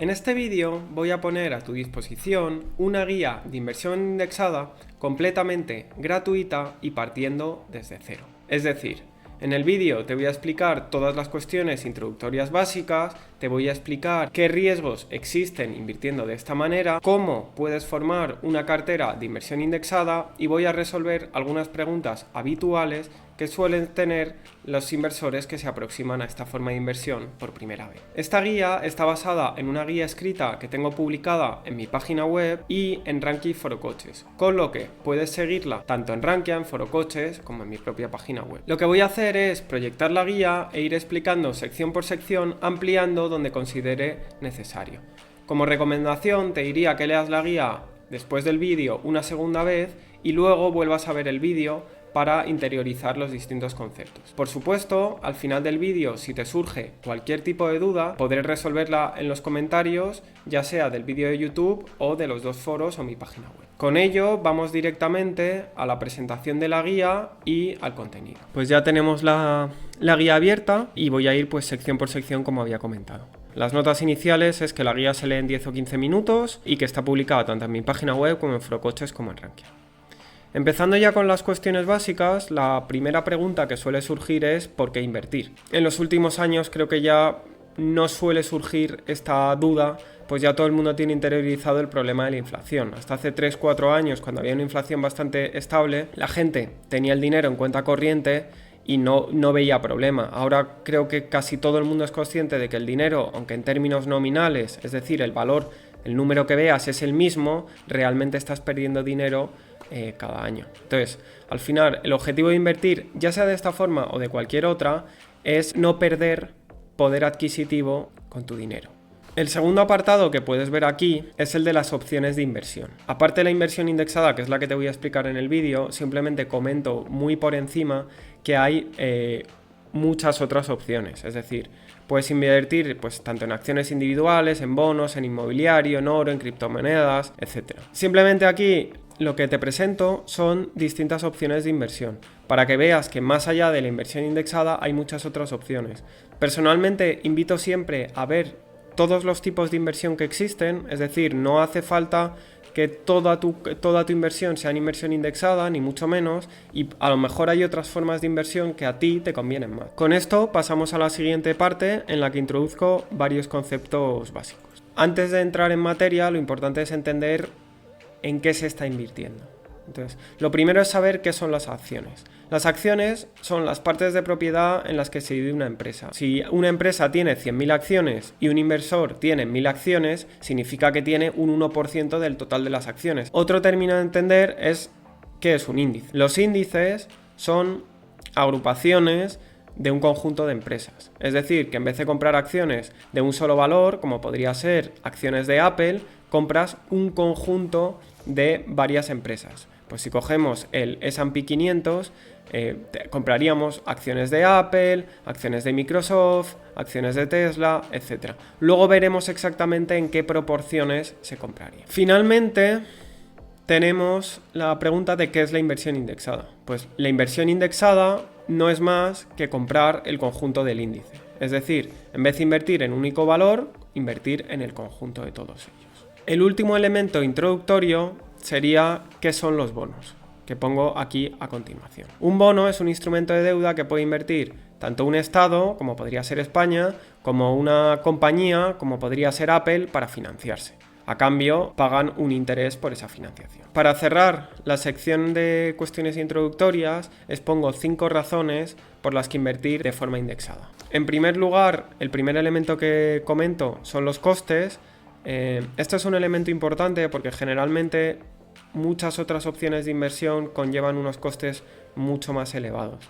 En este vídeo voy a poner a tu disposición una guía de inversión indexada completamente gratuita y partiendo desde cero. Es decir, en el vídeo te voy a explicar todas las cuestiones introductorias básicas, te voy a explicar qué riesgos existen invirtiendo de esta manera, cómo puedes formar una cartera de inversión indexada y voy a resolver algunas preguntas habituales que suelen tener los inversores que se aproximan a esta forma de inversión por primera vez. Esta guía está basada en una guía escrita que tengo publicada en mi página web y en Rankia Foro Coches, con lo que puedes seguirla tanto en Rankia, en Foro Coches, como en mi propia página web. Lo que voy a hacer es proyectar la guía e ir explicando sección por sección, ampliando donde considere necesario. Como recomendación te diría que leas la guía después del vídeo una segunda vez y luego vuelvas a ver el vídeo para interiorizar los distintos conceptos. Por supuesto, al final del vídeo, si te surge cualquier tipo de duda, podré resolverla en los comentarios, ya sea del vídeo de YouTube o de los dos foros o mi página web. Con ello, vamos directamente a la presentación de la guía y al contenido. Pues ya tenemos la guía abierta y voy a ir pues sección por sección como había comentado. Las notas iniciales es que la guía se lee en 10 o 15 minutos y que está publicada tanto en mi página web como en Foro Coches como en Rankia. Empezando ya con las cuestiones básicas, la primera pregunta que suele surgir es ¿por qué invertir? En los últimos años creo que ya no suele surgir esta duda, pues ya todo el mundo tiene interiorizado el problema de la inflación. Hasta hace 3-4 años, cuando había una inflación bastante estable, la gente tenía el dinero en cuenta corriente y no veía problema. Ahora creo que casi todo el mundo es consciente de que el dinero, aunque en términos nominales, es decir, el valor, el número que veas es el mismo, realmente estás perdiendo dinero cada año. Entonces, al final, el objetivo de invertir, ya sea de esta forma o de cualquier otra, es no perder poder adquisitivo con tu dinero. El segundo apartado que puedes ver aquí es el de las opciones de inversión. Aparte de la inversión indexada, que es la que te voy a explicar en el vídeo, simplemente comento muy por encima que hay muchas otras opciones. Es decir, puedes invertir pues, tanto en acciones individuales, en bonos, en inmobiliario, en oro, en criptomonedas, etc. Simplemente aquí lo que te presento son distintas opciones de inversión, para que veas que más allá de la inversión indexada hay muchas otras opciones. Personalmente invito siempre a ver todos los tipos de inversión que existen, es decir, no hace falta que toda tu inversión sea en inversión indexada, ni mucho menos, y a lo mejor hay otras formas de inversión que a ti te convienen más. Con esto pasamos a la siguiente parte en la que introduzco varios conceptos básicos. Antes de entrar en materia, lo importante es entender en qué se está invirtiendo. Entonces, lo primero es saber qué son las acciones. Las acciones son las partes de propiedad en las que se divide una empresa. Si una empresa tiene 100.000 acciones y un inversor tiene 1.000 acciones, significa que tiene un 1% del total de las acciones. Otro término de entender es qué es un índice. Los índices son agrupaciones de un conjunto de empresas. Es decir, que en vez de comprar acciones de un solo valor, como podría ser acciones de Apple, compras un conjunto de varias empresas. Pues si cogemos el S&P 500, compraríamos acciones de Apple, acciones de Microsoft, acciones de Tesla, etc. Luego veremos exactamente en qué proporciones se compraría. Finalmente, tenemos la pregunta de qué es la inversión indexada. Pues la inversión indexada no es más que comprar el conjunto del índice. Es decir, en vez de invertir en un único valor, invertir en el conjunto de todos ellos. El último elemento introductorio sería qué son los bonos, que pongo aquí a continuación. Un bono es un instrumento de deuda que puede invertir tanto un Estado, como podría ser España, como una compañía, como podría ser Apple, para financiarse. A cambio, pagan un interés por esa financiación. Para cerrar la sección de cuestiones introductorias, expongo 5 razones por las que invertir de forma indexada. En primer lugar, el primer elemento que comento son los costes. Esto es un elemento importante porque generalmente muchas otras opciones de inversión conllevan unos costes mucho más elevados.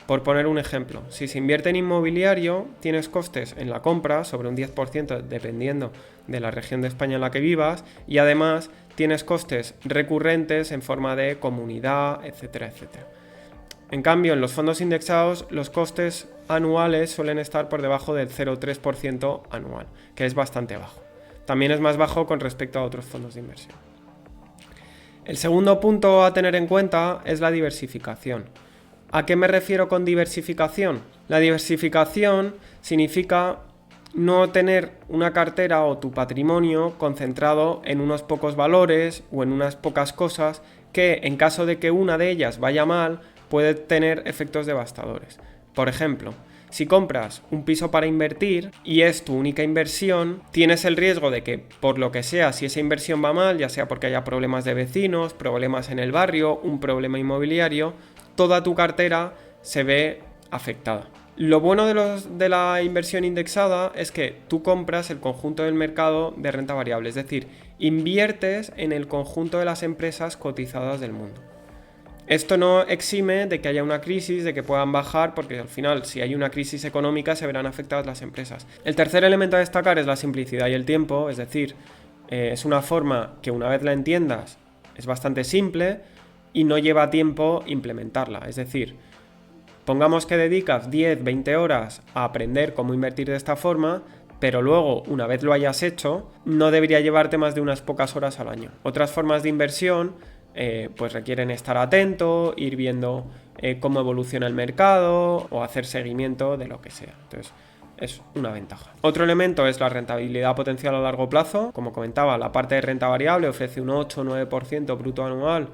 Por poner un ejemplo, si se invierte en inmobiliario, tienes costes en la compra sobre un 10% dependiendo de la región de España en la que vivas y además tienes costes recurrentes en forma de comunidad, etcétera, etcétera. En cambio, en los fondos indexados, los costes anuales suelen estar por debajo del 0,3% anual, que es bastante bajo. También es más bajo con respecto a otros fondos de inversión. El segundo punto a tener en cuenta es la diversificación. ¿A qué me refiero con diversificación? La diversificación significa no tener una cartera o tu patrimonio concentrado en unos pocos valores o en unas pocas cosas que, en caso de que una de ellas vaya mal, puede tener efectos devastadores. Por ejemplo, si compras un piso para invertir y es tu única inversión, tienes el riesgo de que, por lo que sea, si esa inversión va mal, ya sea porque haya problemas de vecinos, problemas en el barrio, un problema inmobiliario, toda tu cartera se ve afectada. Lo bueno de la inversión indexada es que tú compras el conjunto del mercado de renta variable, es decir, inviertes en el conjunto de las empresas cotizadas del mundo. Esto no exime de que haya una crisis, de que puedan bajar, porque al final, si hay una crisis económica, se verán afectadas las empresas. El tercer elemento a destacar es la simplicidad y el tiempo, es decir, es una forma que una vez la entiendas es bastante simple y no lleva tiempo implementarla. Es decir, pongamos que dedicas 10, 20 horas a aprender cómo invertir de esta forma, pero luego, una vez lo hayas hecho, no debería llevarte más de unas pocas horas al año. Otras formas de inversión pues requieren estar atento, ir viendo cómo evoluciona el mercado o hacer seguimiento de lo que sea. Entonces, es una ventaja. Otro elemento es la rentabilidad potencial a largo plazo. Como comentaba, la parte de renta variable ofrece un 8-9% bruto anual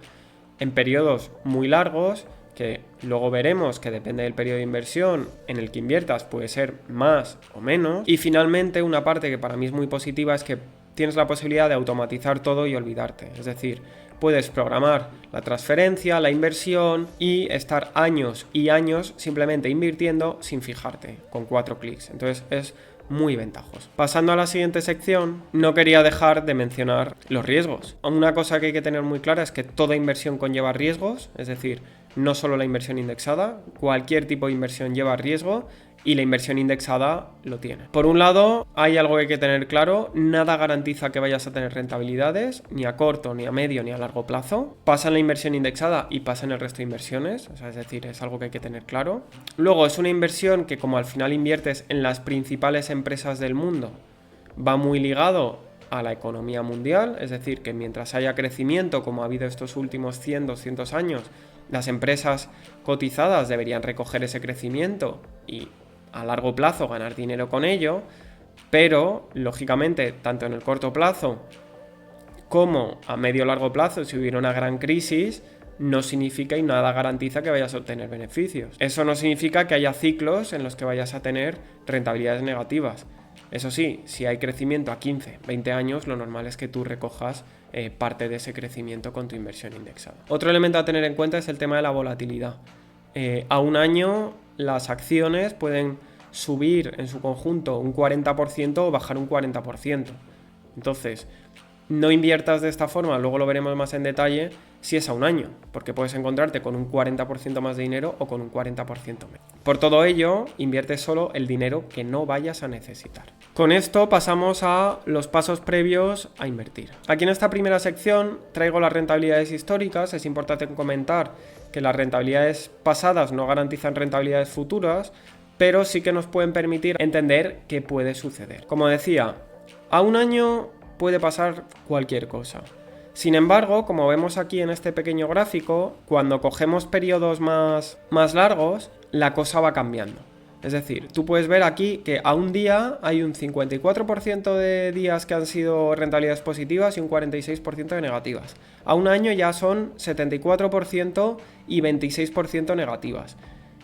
en periodos muy largos, que luego veremos que depende del periodo de inversión en el que inviertas, puede ser más o menos. Y finalmente, una parte que para mí es muy positiva es que tienes la posibilidad de automatizar todo y olvidarte. Es decir, puedes programar la transferencia, la inversión y estar años y años simplemente invirtiendo sin fijarte, con 4 clics. Entonces es muy ventajoso. Pasando a la siguiente sección, no quería dejar de mencionar los riesgos. Una cosa que hay que tener muy clara es que toda inversión conlleva riesgos, es decir, no solo la inversión indexada, cualquier tipo de inversión lleva riesgo y la inversión indexada lo tiene. Por un lado, hay algo que hay que tener claro: nada garantiza que vayas a tener rentabilidades, ni a corto, ni a medio, ni a largo plazo. Pasa en la inversión indexada y pasa en el resto de inversiones, es decir, es algo que hay que tener claro. Luego, es una inversión que, como al final inviertes en las principales empresas del mundo, va muy ligado a la economía mundial, es decir, que mientras haya crecimiento, como ha habido estos últimos 100, 200 años, las empresas cotizadas deberían recoger ese crecimiento y a largo plazo ganar dinero con ello, pero lógicamente tanto en el corto plazo como a medio o largo plazo, si hubiera una gran crisis, no significa y nada garantiza que vayas a obtener beneficios. Eso no significa que haya ciclos en los que vayas a tener rentabilidades negativas. Eso sí, si hay crecimiento a 15, 20 años, lo normal es que tú recojas parte de ese crecimiento con tu inversión indexada. Otro elemento a tener en cuenta es el tema de la volatilidad. A un año las acciones pueden subir en su conjunto un 40% o bajar un 40%. Entonces, no inviertas de esta forma, luego lo veremos más en detalle, si es a un año, porque puedes encontrarte con un 40% más de dinero o con un 40% menos. Por todo ello, invierte solo el dinero que no vayas a necesitar. Con esto pasamos a los pasos previos a invertir. Aquí en esta primera sección traigo las rentabilidades históricas. Es importante comentar que las rentabilidades pasadas no garantizan rentabilidades futuras, pero sí que nos pueden permitir entender qué puede suceder. Como decía, a un año puede pasar cualquier cosa. Sin embargo, como vemos aquí en este pequeño gráfico, cuando cogemos periodos más largos, la cosa va cambiando. Es decir, tú puedes ver aquí que a un día hay un 54% de días que han sido rentabilidades positivas y un 46% de negativas. A un año ya son 74% y 26% negativas.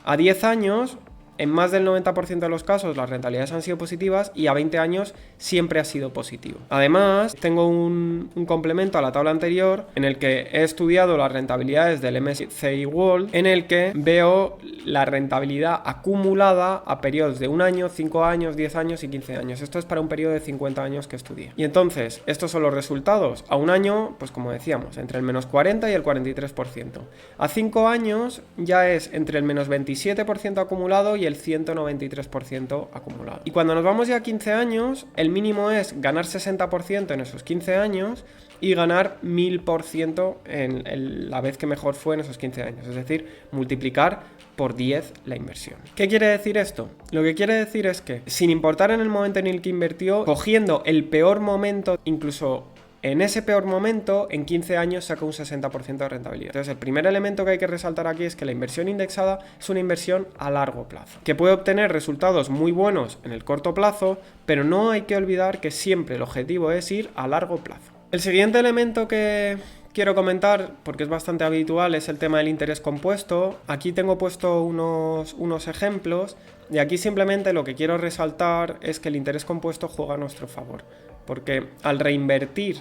A 10 años, en más del 90% de los casos las rentabilidades han sido positivas y a 20 años siempre ha sido positivo. Además, tengo un complemento a la tabla anterior en el que he estudiado las rentabilidades del MSCI World, en el que veo la rentabilidad acumulada a periodos de un año, 5 años, 10 años y 15 años. Esto es para un periodo de 50 años que estudié. Y entonces, estos son los resultados. A un año, pues como decíamos, entre el menos 40 y el 43%. A 5 años ya es entre el menos 27% acumulado y el 193% acumulado. Y cuando nos vamos ya a 15 años, el mínimo es ganar 60% en esos 15 años y ganar 1000% en la vez que mejor fue en esos 15 años. Es decir, multiplicar por 10 la inversión. ¿Qué quiere decir esto? Lo que quiere decir es que, sin importar en el momento en el que invirtió, cogiendo el peor momento, incluso en ese peor momento, en 15 años saca un 60% de rentabilidad. Entonces, el primer elemento que hay que resaltar aquí es que la inversión indexada es una inversión a largo plazo, que puede obtener resultados muy buenos en el corto plazo, pero no hay que olvidar que siempre el objetivo es ir a largo plazo. El siguiente elemento que quiero comentar, porque es bastante habitual, es el tema del interés compuesto. Aquí tengo puesto unos ejemplos y aquí simplemente lo que quiero resaltar es que el interés compuesto juega a nuestro favor, porque al reinvertir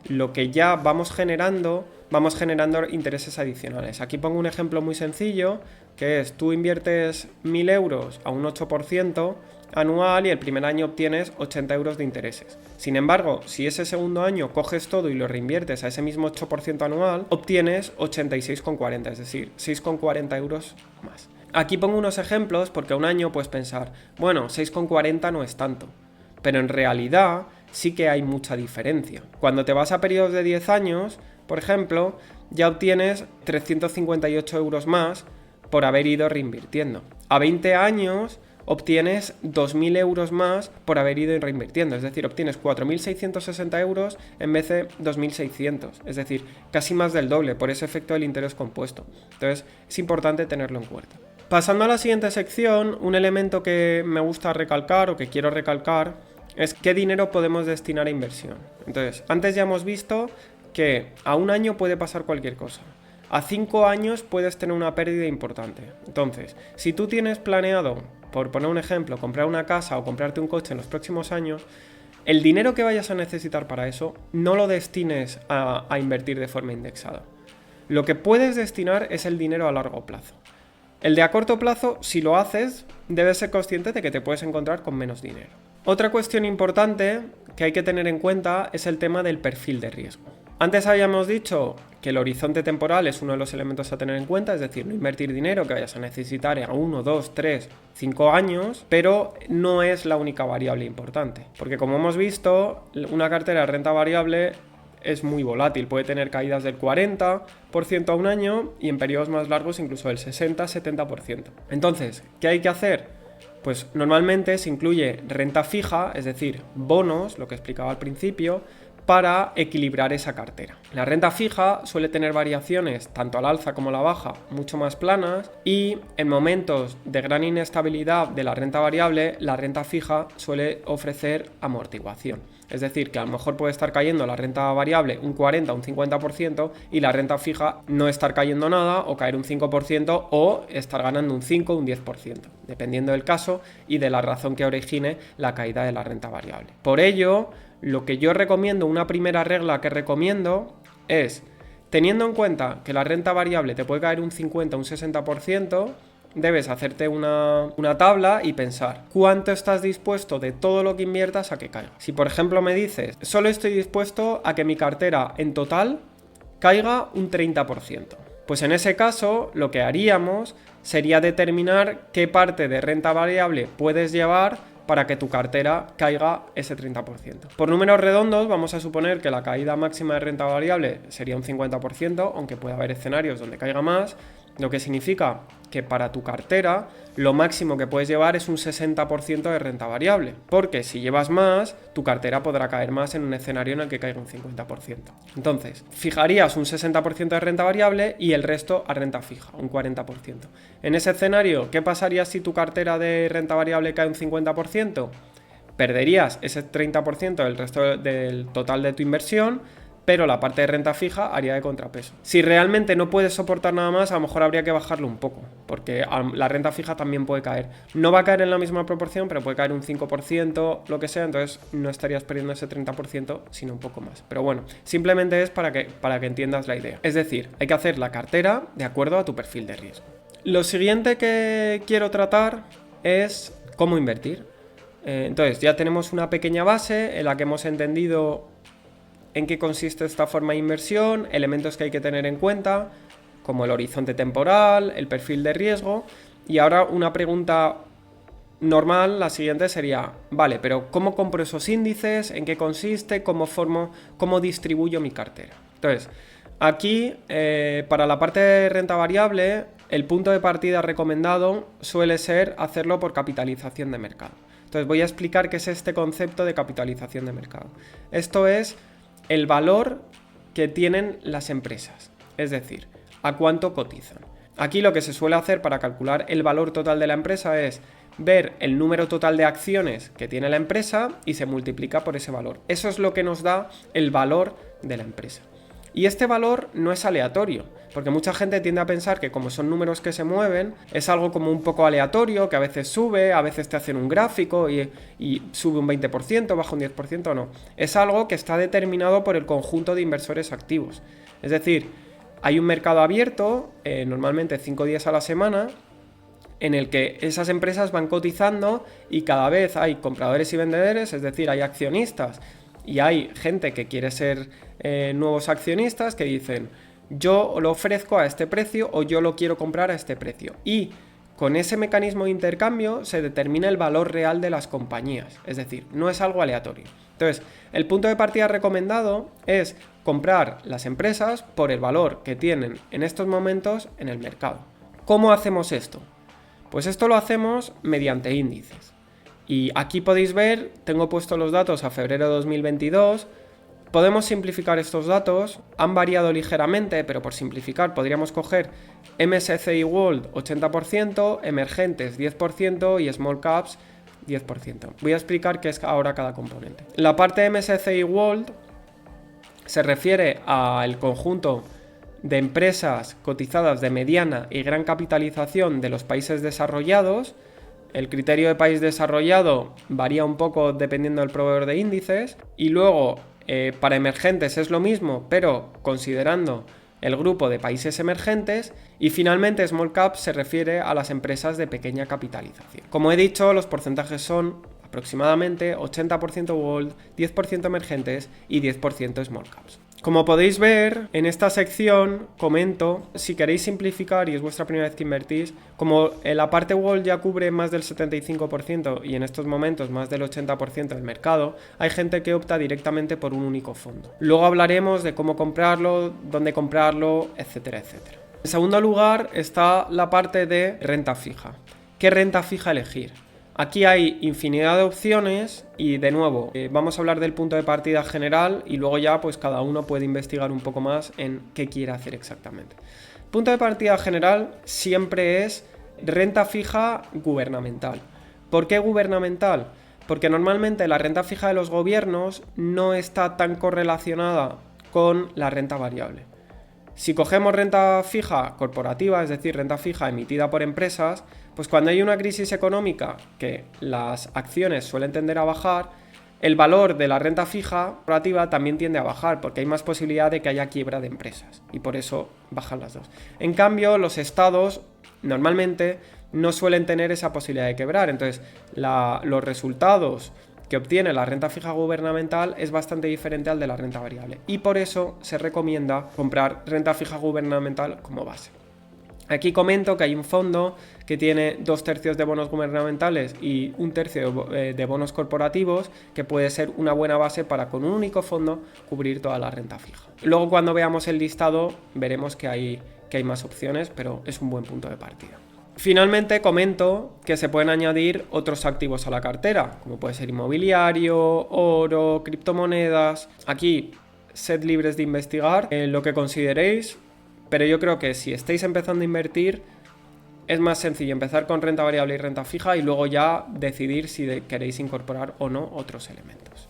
lo que ya vamos generando intereses adicionales. Aquí pongo un ejemplo muy sencillo, que es tú inviertes 1.000 euros a un 8% anual y el primer año obtienes 80 euros de intereses. Sin embargo, si ese segundo año coges todo y lo reinviertes a ese mismo 8% anual, obtienes 86,40, es decir, 6,40 euros más. Aquí pongo unos ejemplos porque a un año puedes pensar, bueno, 6,40 no es tanto, pero en realidad sí que hay mucha diferencia. Cuando te vas a periodos de 10 años, por ejemplo, ya obtienes 358 euros más por haber ido reinvirtiendo. A 20 años obtienes 2.000 euros más por haber ido reinvirtiendo, es decir, obtienes 4.660 euros en vez de 2.600, es decir, casi más del doble por ese efecto del interés compuesto. Entonces, es importante tenerlo en cuenta. Pasando a la siguiente sección, un elemento que me gusta recalcar o que quiero recalcar es qué dinero podemos destinar a inversión. Entonces, antes ya hemos visto que a un año puede pasar cualquier cosa. A 5 años puedes tener una pérdida importante. Entonces, si tú tienes planeado, por poner un ejemplo, comprar una casa o comprarte un coche en los próximos años, el dinero que vayas a necesitar para eso no lo destines a invertir de forma indexada. Lo que puedes destinar es el dinero a largo plazo. El de a corto plazo, si lo haces, debes ser consciente de que te puedes encontrar con menos dinero. Otra cuestión importante que hay que tener en cuenta es el tema del perfil de riesgo. Antes habíamos dicho que el horizonte temporal es uno de los elementos a tener en cuenta, es decir, no invertir dinero que vayas a necesitar en 1, 2, 3, 5 años, pero no es la única variable importante, porque como hemos visto, una cartera de renta variable es muy volátil, puede tener caídas del 40% a un año y en periodos más largos incluso del 60-70%. Entonces, ¿qué hay que hacer? Pues normalmente se incluye renta fija, es decir, bonos, lo que explicaba al principio, para equilibrar esa cartera. La renta fija suele tener variaciones tanto al alza como a la baja mucho más planas y en momentos de gran inestabilidad de la renta variable, la renta fija suele ofrecer amortiguación. Es decir, que a lo mejor puede estar cayendo la renta variable un 40 o un 50% y la renta fija no estar cayendo nada o caer un 5% o estar ganando un 5 o un 10%, dependiendo del caso y de la razón que origine la caída de la renta variable. Por ello, lo que yo recomiendo, una primera regla que recomiendo es, teniendo en cuenta que la renta variable te puede caer un 50 o un 60%, debes hacerte una tabla y pensar cuánto estás dispuesto de todo lo que inviertas a que caiga. Si por ejemplo me dices, solo estoy dispuesto a que mi cartera en total caiga un 30%. Pues en ese caso lo que haríamos sería determinar qué parte de renta variable puedes llevar para que tu cartera caiga ese 30%. Por números redondos vamos a suponer que la caída máxima de renta variable sería un 50%, aunque puede haber escenarios donde caiga más, lo que significa que para tu cartera lo máximo que puedes llevar es un 60% de renta variable, porque si llevas más, tu cartera podrá caer más en un escenario en el que caiga un 50%. Entonces, fijarías un 60% de renta variable y el resto a renta fija, un 40%. En ese escenario, ¿qué pasaría si tu cartera de renta variable cae un 50%? Perderías ese 30% del resto del total de tu inversión, pero la parte de renta fija haría de contrapeso. Si realmente no puedes soportar nada más, a lo mejor habría que bajarlo un poco, porque la renta fija también puede caer. No va a caer en la misma proporción, pero puede caer un 5%, lo que sea, entonces no estarías perdiendo ese 30%, sino un poco más. Pero bueno, simplemente es para que entiendas la idea. Es decir, hay que hacer la cartera de acuerdo a tu perfil de riesgo. Lo siguiente que quiero tratar es cómo invertir. Entonces, ya tenemos una pequeña base en la que hemos entendido en qué consiste esta forma de inversión, elementos que hay que tener en cuenta, como el horizonte temporal, el perfil de riesgo. Y ahora una pregunta normal, la siguiente sería, vale, pero ¿cómo compro esos índices? ¿En qué consiste? ¿Cómo distribuyo mi cartera? Entonces, aquí, para la parte de renta variable, el punto de partida recomendado suele ser hacerlo por capitalización de mercado. Entonces, voy a explicar qué es este concepto de capitalización de mercado. Esto es el valor que tienen las empresas, es decir, a cuánto cotizan. Aquí lo que se suele hacer para calcular el valor total de la empresa es ver el número total de acciones que tiene la empresa y se multiplica por ese valor. Eso es lo que nos da el valor de la empresa. Y este valor no es aleatorio, porque mucha gente tiende a pensar que como son números que se mueven, es algo como un poco aleatorio, que a veces sube, a veces te hacen un gráfico y sube un 20%, baja un 10%, no. Es algo que está determinado por el conjunto de inversores activos. Es decir, hay un mercado abierto, normalmente 5 días a la semana, en el que esas empresas van cotizando y cada vez hay compradores y vendedores, es decir, hay accionistas y hay gente que quiere ser nuevos accionistas que dicen yo lo ofrezco a este precio o yo lo quiero comprar a este precio. Y con ese mecanismo de intercambio se determina el valor real de las compañías, es decir, no es algo aleatorio. Entonces, el punto de partida recomendado es comprar las empresas por el valor que tienen en estos momentos en el mercado. ¿Cómo hacemos esto? Pues esto lo hacemos mediante índices. Y aquí podéis ver, tengo puesto los datos a febrero de 2022. Podemos simplificar estos datos, han variado ligeramente, pero por simplificar podríamos coger MSCI World 80%, emergentes 10% y Small Caps 10%. Voy a explicar qué es ahora cada componente. La parte de MSCI World se refiere al conjunto de empresas cotizadas de mediana y gran capitalización de los países desarrollados. El criterio de país desarrollado varía un poco dependiendo del proveedor de índices. Y luego, para emergentes es lo mismo, pero considerando el grupo de países emergentes. Y finalmente, Small Cap se refiere a las empresas de pequeña capitalización. Como he dicho, los porcentajes son aproximadamente 80% World, 10% emergentes y 10% Small Caps. Como podéis ver, en esta sección comento, si queréis simplificar y es vuestra primera vez que invertís, como la parte World ya cubre más del 75% y en estos momentos más del 80% del mercado, hay gente que opta directamente por un único fondo. Luego hablaremos de cómo comprarlo, dónde comprarlo, etcétera, etcétera. En segundo lugar está la parte de renta fija. ¿Qué renta fija elegir? Aquí hay infinidad de opciones y de nuevo vamos a hablar del punto de partida general y luego ya pues cada uno puede investigar un poco más en qué quiere hacer exactamente. Punto de partida general siempre es renta fija gubernamental. ¿Por qué gubernamental? Porque normalmente la renta fija de los gobiernos no está tan correlacionada con la renta variable. Si cogemos renta fija corporativa, es decir, renta fija emitida por empresas, pues cuando hay una crisis económica que las acciones suelen tender a bajar, el valor de la renta fija corporativa también tiende a bajar porque hay más posibilidad de que haya quiebra de empresas y por eso bajan las dos. En cambio, los estados normalmente no suelen tener esa posibilidad de quebrar, entonces los resultados que obtiene la renta fija gubernamental es bastante diferente al de la renta variable y por eso se recomienda comprar renta fija gubernamental como base. Aquí comento que hay un fondo que tiene 2/3 de bonos gubernamentales y 1/3 de bonos corporativos que puede ser una buena base para con un único fondo cubrir toda la renta fija. Luego cuando veamos el listado veremos que hay más opciones, pero es un buen punto de partida. Finalmente comento que se pueden añadir otros activos a la cartera, como puede ser inmobiliario, oro, criptomonedas. Aquí, sed libres de investigar lo que consideréis, pero yo creo que si estáis empezando a invertir, es más sencillo empezar con renta variable y renta fija y luego ya decidir si queréis incorporar o no otros elementos.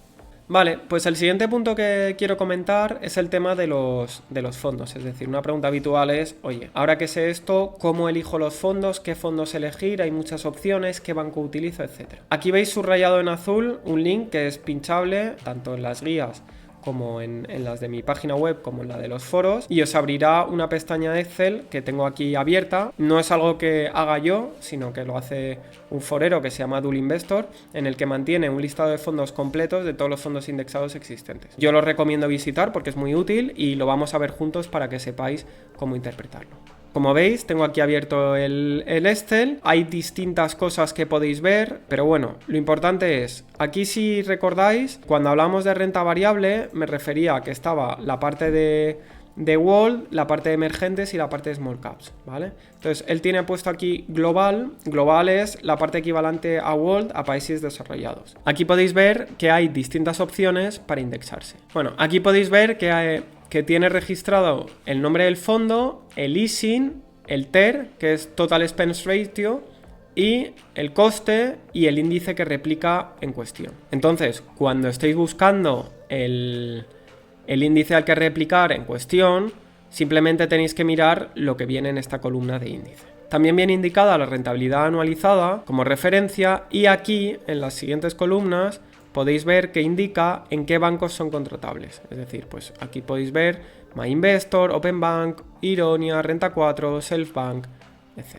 Vale, pues el siguiente punto que quiero comentar es el tema de los fondos. Es decir, una pregunta habitual es, oye, ahora que sé esto, ¿cómo elijo los fondos? ¿Qué fondos elegir? Hay muchas opciones, ¿qué banco utilizo? Etcétera. Aquí veis subrayado en azul un link que es pinchable tanto en las guías como en las de mi página web como en la de los foros y os abrirá una pestaña Excel que tengo aquí abierta. No es algo que haga yo, sino que lo hace un forero que se llama Dual Investor, en el que mantiene un listado de fondos completos de todos los fondos indexados existentes. Yo lo recomiendo visitar porque es muy útil y lo vamos a ver juntos para que sepáis cómo interpretarlo. Como veis, tengo aquí abierto el Excel, hay distintas cosas que podéis ver, pero bueno, lo importante es, aquí si recordáis, cuando hablamos de renta variable, me refería a que estaba la parte de de World, la parte de emergentes y la parte de Small Caps, ¿vale? Entonces, él tiene puesto aquí Global. Global es la parte equivalente a World a países desarrollados. Aquí podéis ver que hay distintas opciones para indexarse. Bueno, aquí podéis ver que tiene registrado el nombre del fondo, el ISIN, el TER, que es Total Expense Ratio, y el coste y el índice que replica en cuestión. Entonces, cuando estéis buscando el índice al que replicar en cuestión, simplemente tenéis que mirar lo que viene en esta columna de índice. También viene indicada la rentabilidad anualizada como referencia y aquí, en las siguientes columnas, podéis ver que indica en qué bancos son contratables. Es decir, pues aquí podéis ver MyInvestor, Openbank, Ironia, Renta 4, Selfbank, etc.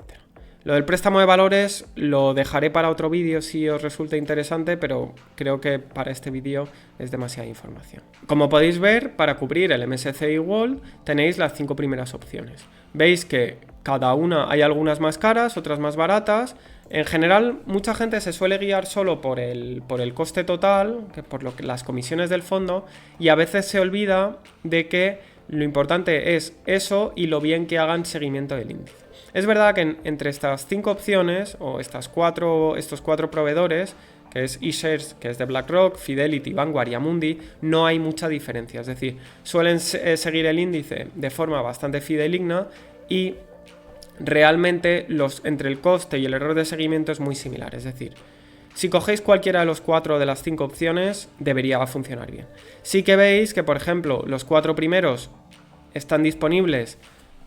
Lo del préstamo de valores lo dejaré para otro vídeo si os resulta interesante, pero creo que para este vídeo es demasiada información. Como podéis ver, para cubrir el MSCI World tenéis las 5 primeras opciones. Veis que cada una hay algunas más caras, otras más baratas. En general, mucha gente se suele guiar solo por el coste total, por las comisiones del fondo, y a veces se olvida de que lo importante es eso y lo bien que hagan seguimiento del índice. Es verdad que entre estas 5 opciones, o estos 4 proveedores, que es eShares, que es de BlackRock, Fidelity, Vanguard y Amundi, no hay mucha diferencia. Es decir, suelen seguir el índice de forma bastante fidedigna y realmente entre el coste y el error de seguimiento es muy similar. Es decir, si cogéis cualquiera de los 4 de las 5 opciones, debería funcionar bien. Sí que veis que, por ejemplo, los 4 primeros están disponibles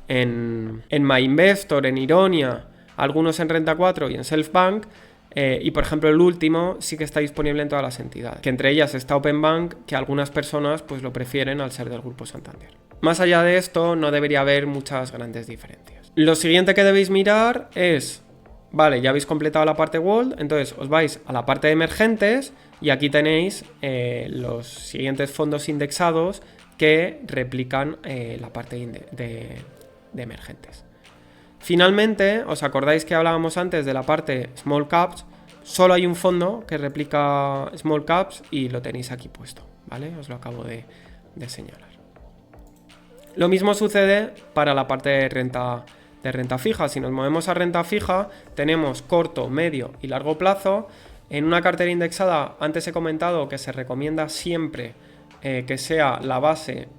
en MyInvestor, en Ironia, algunos en Renta 4 y en Selfbank, y por ejemplo el último sí que está disponible en todas las entidades, que entre ellas está Openbank, que algunas personas pues lo prefieren al ser del Grupo Santander. Más allá de esto no debería haber muchas grandes diferencias. Lo siguiente que debéis mirar es, vale, ya habéis completado la parte World, entonces os vais a la parte de emergentes y aquí tenéis los siguientes fondos indexados que replican la parte de emergentes. Finalmente, ¿os acordáis que hablábamos antes de la parte Small Caps? Solo hay un fondo que replica Small Caps y lo tenéis aquí puesto, ¿vale? Os lo acabo de señalar. Lo mismo sucede para la parte de renta fija. Si nos movemos a renta fija, tenemos corto, medio y largo plazo. En una cartera indexada, antes he comentado que se recomienda siempre que sea la base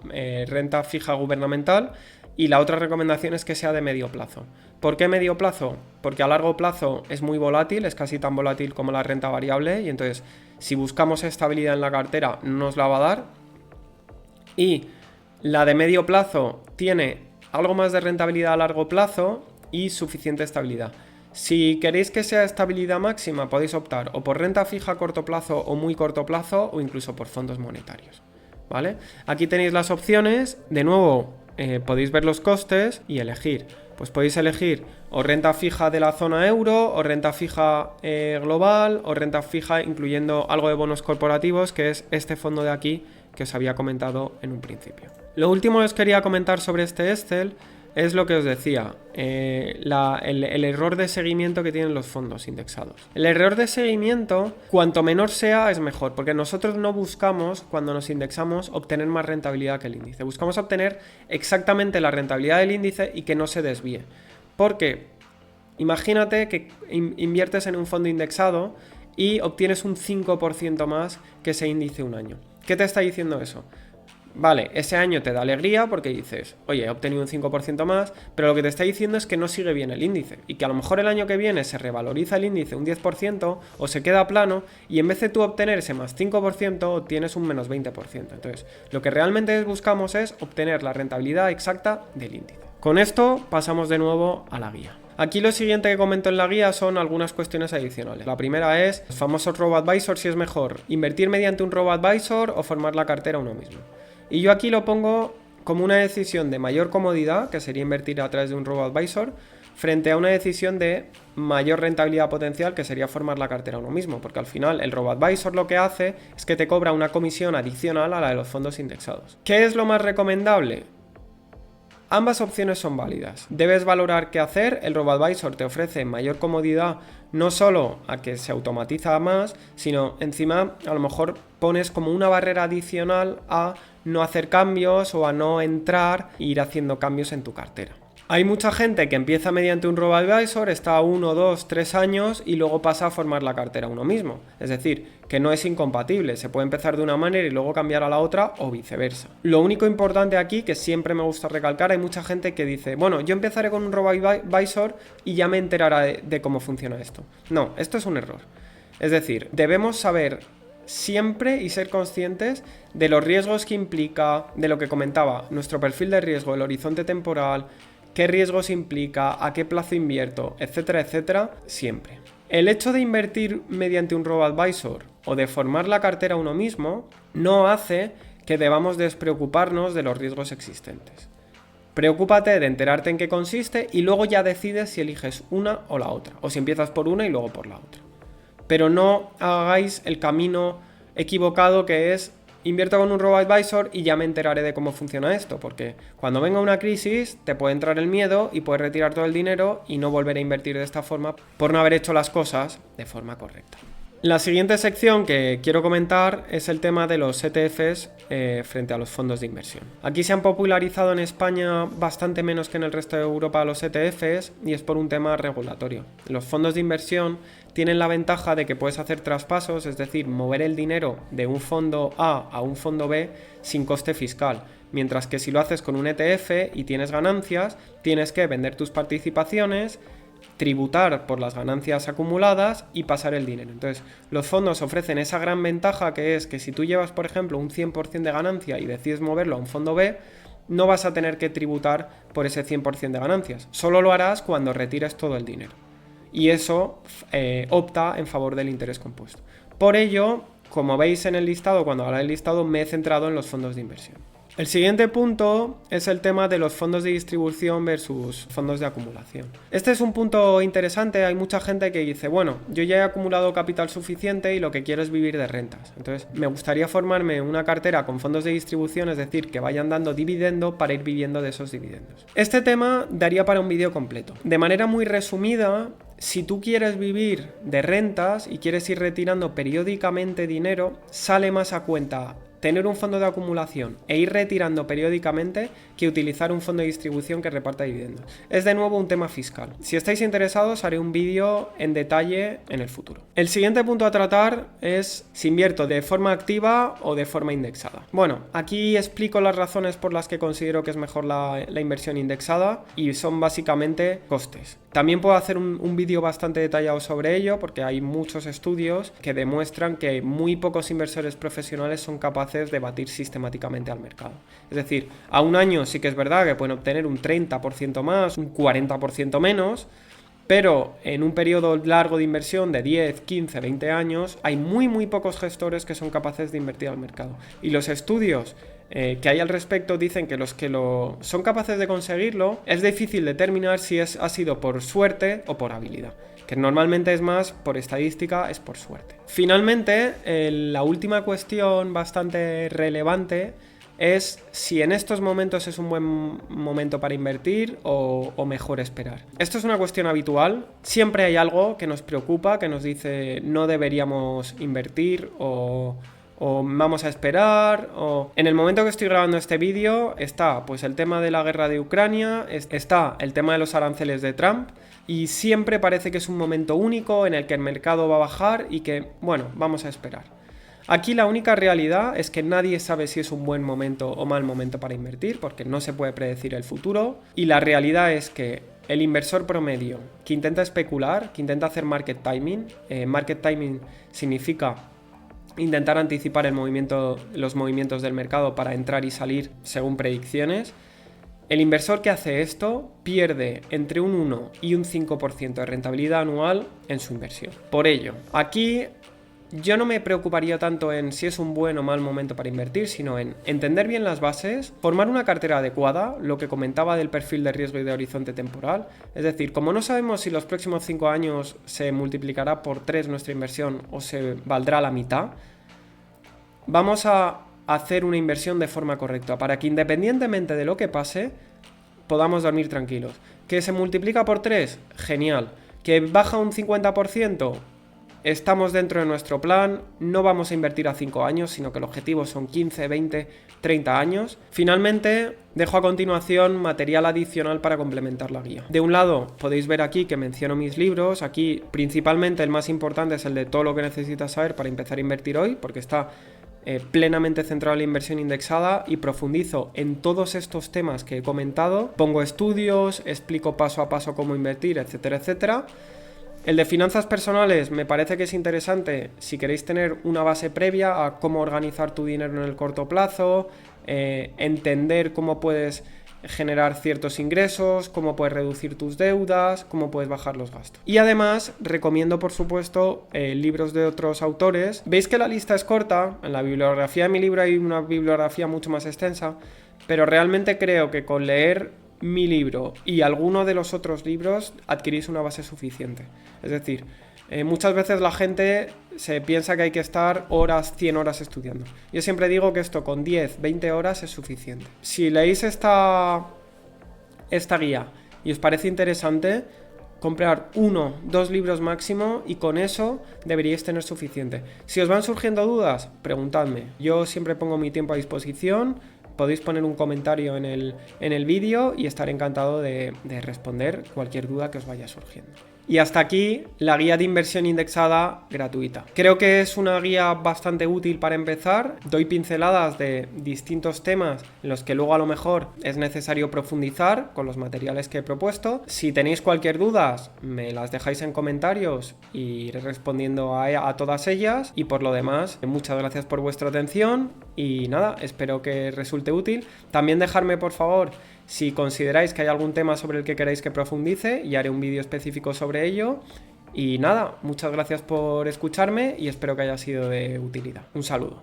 renta fija gubernamental. Y la otra recomendación es que sea de medio plazo. ¿Por qué medio plazo? Porque a largo plazo es muy volátil, es casi tan volátil como la renta variable y entonces si buscamos estabilidad en la cartera no nos la va a dar. Y la de medio plazo tiene algo más de rentabilidad a largo plazo y suficiente estabilidad. Si queréis que sea estabilidad máxima podéis optar o por renta fija a corto plazo o muy corto plazo o incluso por fondos monetarios, ¿vale? Aquí tenéis las opciones, de nuevo podéis ver los costes y elegir. Pues podéis elegir o renta fija de la zona euro, o renta fija global, o renta fija incluyendo algo de bonos corporativos, que es este fondo de aquí que os había comentado en un principio. Lo último que os quería comentar sobre este Excel es lo que os decía, el error de seguimiento que tienen los fondos indexados. El error de seguimiento, cuanto menor sea, es mejor, porque nosotros no buscamos, cuando nos indexamos, obtener más rentabilidad que el índice. Buscamos obtener exactamente la rentabilidad del índice y que no se desvíe. Porque imagínate que inviertes en un fondo indexado y obtienes un 5% más que ese índice un año. ¿Qué te está diciendo eso? Vale, ese año te da alegría porque dices, oye, he obtenido un 5% más, pero lo que te está diciendo es que no sigue bien el índice y que a lo mejor el año que viene se revaloriza el índice un 10% o se queda plano y en vez de tú obtener ese más 5% obtienes un menos 20%. Entonces, lo que realmente buscamos es obtener la rentabilidad exacta del índice. Con esto pasamos de nuevo a la guía. Aquí lo siguiente que comento en la guía son algunas cuestiones adicionales. La primera es, los famosos robo-advisor, si es mejor invertir mediante un robo-advisor o formar la cartera uno mismo. Y yo aquí lo pongo como una decisión de mayor comodidad, que sería invertir a través de un robo-advisor, frente a una decisión de mayor rentabilidad potencial, que sería formar la cartera uno mismo, porque al final el robo-advisor lo que hace es que te cobra una comisión adicional a la de los fondos indexados. ¿Qué es lo más recomendable? Ambas opciones son válidas. Debes valorar qué hacer. El RoboAdvisor te ofrece mayor comodidad, no solo a que se automatiza más, sino encima a lo mejor pones como una barrera adicional a no hacer cambios o a no entrar e ir haciendo cambios en tu cartera. Hay mucha gente que empieza mediante un RoboAdvisor, está 1, 2, 3 años y luego pasa a formar la cartera uno mismo. Es decir, que no es incompatible, se puede empezar de una manera y luego cambiar a la otra o viceversa. Lo único importante aquí, que siempre me gusta recalcar, hay mucha gente que dice, bueno, yo empezaré con un RoboAdvisor y ya me enteraré de cómo funciona esto. No, esto es un error. Es decir, debemos saber siempre y ser conscientes de los riesgos que implica, de lo que comentaba, nuestro perfil de riesgo, el horizonte temporal, qué riesgos implica, a qué plazo invierto, etcétera, etcétera, siempre. El hecho de invertir mediante un RoboAdvisor o de formar la cartera uno mismo no hace que debamos despreocuparnos de los riesgos existentes. Preocúpate de enterarte en qué consiste y luego ya decides si eliges una o la otra, o si empiezas por una y luego por la otra. Pero no hagáis el camino equivocado que es invierto con un RoboAdvisor y ya me enteraré de cómo funciona esto, porque cuando venga una crisis te puede entrar el miedo y puedes retirar todo el dinero y no volver a invertir de esta forma por no haber hecho las cosas de forma correcta. La siguiente sección que quiero comentar es el tema de los ETFs frente a los fondos de inversión. Aquí se han popularizado en España bastante menos que en el resto de Europa los ETFs y es por un tema regulatorio. Los fondos de inversión tienen la ventaja de que puedes hacer traspasos, es decir, mover el dinero de un fondo A a un fondo B sin coste fiscal, mientras que si lo haces con un ETF y tienes ganancias, tienes que vender tus participaciones, tributar por las ganancias acumuladas y pasar el dinero. Entonces, los fondos ofrecen esa gran ventaja que es que si tú llevas, por ejemplo, un 100% de ganancia y decides moverlo a un fondo B, no vas a tener que tributar por ese 100% de ganancias. Solo lo harás cuando retires todo el dinero. Y eso opta en favor del interés compuesto. Por ello, como veis en el listado, cuando haga el listado, me he centrado en los fondos de inversión. El siguiente punto es el tema de los fondos de distribución versus fondos de acumulación. Este es un punto interesante, hay mucha gente que dice, bueno, yo ya he acumulado capital suficiente y lo que quiero es vivir de rentas. Entonces, me gustaría formarme una cartera con fondos de distribución, es decir, que vayan dando dividendo para ir viviendo de esos dividendos. Este tema daría para un vídeo completo. De manera muy resumida, si tú quieres vivir de rentas y quieres ir retirando periódicamente dinero, sale más a cuenta tener un fondo de acumulación e ir retirando periódicamente que utilizar un fondo de distribución que reparta dividendos. Es de nuevo un tema fiscal. Si estáis interesados, haré un vídeo en detalle en el futuro. El siguiente punto a tratar es si invierto de forma activa o de forma indexada. Bueno, aquí explico las razones por las que considero que es mejor la inversión indexada y son básicamente costes. También puedo hacer un vídeo bastante detallado sobre ello porque hay muchos estudios que demuestran que muy pocos inversores profesionales son capaces de batir sistemáticamente al mercado. Es decir, a un año sí que es verdad que pueden obtener un 30% más, un 40% menos, pero en un periodo largo de inversión de 10, 15, 20 años hay muy pocos gestores que son capaces de invertir al mercado. Y los estudios que hay al respecto dicen que los que son capaces de conseguirlo es difícil determinar si ha sido por suerte o por habilidad, que normalmente es más por estadística, es por suerte. Finalmente, la última cuestión bastante relevante es si en estos momentos es un buen momento para invertir o mejor esperar. Esto es una cuestión habitual, siempre hay algo que nos preocupa, que nos dice no deberíamos invertir o vamos a esperar, o en el momento que estoy grabando este vídeo está pues el tema de la guerra de Ucrania, está el tema de los aranceles de Trump y siempre parece que es un momento único en el que el mercado va a bajar y que, bueno, vamos a esperar. Aquí la única realidad es que nadie sabe si es un buen momento o mal momento para invertir porque no se puede predecir el futuro y la realidad es que el inversor promedio que intenta especular, que intenta hacer market timing significa intentar anticipar los movimientos del mercado para entrar y salir según predicciones. El inversor que hace esto pierde entre un 1 y un 5% de rentabilidad anual en su inversión. Por ello, aquí yo no me preocuparía tanto en si es un buen o mal momento para invertir, sino en entender bien las bases, formar una cartera adecuada, lo que comentaba del perfil de riesgo y de horizonte temporal. Es decir, como no sabemos si los próximos 5 años se multiplicará por 3 nuestra inversión o se valdrá la mitad, vamos a hacer una inversión de forma correcta para que independientemente de lo que pase, podamos dormir tranquilos. ¿Que se multiplica por 3? Genial. ¿Que baja un 50%? Estamos dentro de nuestro plan, no vamos a invertir a 5 años, sino que el objetivo son 15, 20, 30 años. Finalmente, dejo a continuación material adicional para complementar la guía. De un lado, podéis ver aquí que menciono mis libros. Aquí, principalmente, el más importante es el de todo lo que necesitas saber para empezar a invertir hoy, porque está plenamente centrado en la inversión indexada y profundizo en todos estos temas que he comentado. Pongo estudios, explico paso a paso cómo invertir, etcétera, etcétera. El de finanzas personales me parece que es interesante si queréis tener una base previa a cómo organizar tu dinero en el corto plazo, entender cómo puedes generar ciertos ingresos, cómo puedes reducir tus deudas, cómo puedes bajar los gastos. Y además recomiendo, por supuesto, libros de otros autores. Veis que la lista es corta, en la bibliografía de mi libro hay una bibliografía mucho más extensa, pero realmente creo que con leer mi libro y alguno de los otros libros adquirís una base suficiente. Es decir, muchas veces la gente se piensa que hay que estar 100 horas estudiando. Yo siempre digo que esto con 10, 20 horas es suficiente. Si leéis esta guía y os parece interesante, comprar 1, 2 libros máximo y con eso deberíais tener suficiente. Si os van surgiendo dudas, preguntadme. Yo siempre pongo mi tiempo a disposición. Podéis poner un comentario en el vídeo y estaré encantado de responder cualquier duda que os vaya surgiendo. Y hasta aquí la guía de inversión indexada gratuita. Creo que es una guía bastante útil para empezar. Doy pinceladas de distintos temas en los que luego a lo mejor es necesario profundizar con los materiales que he propuesto. Si tenéis cualquier duda, me las dejáis en comentarios y iré respondiendo a todas ellas. Y por lo demás, muchas gracias por vuestra atención y nada, espero que resulte útil. También dejadme, por favor, si consideráis que hay algún tema sobre el que queráis que profundice y haré un vídeo específico sobre ello. Y nada, muchas gracias por escucharme y espero que haya sido de utilidad. Un saludo.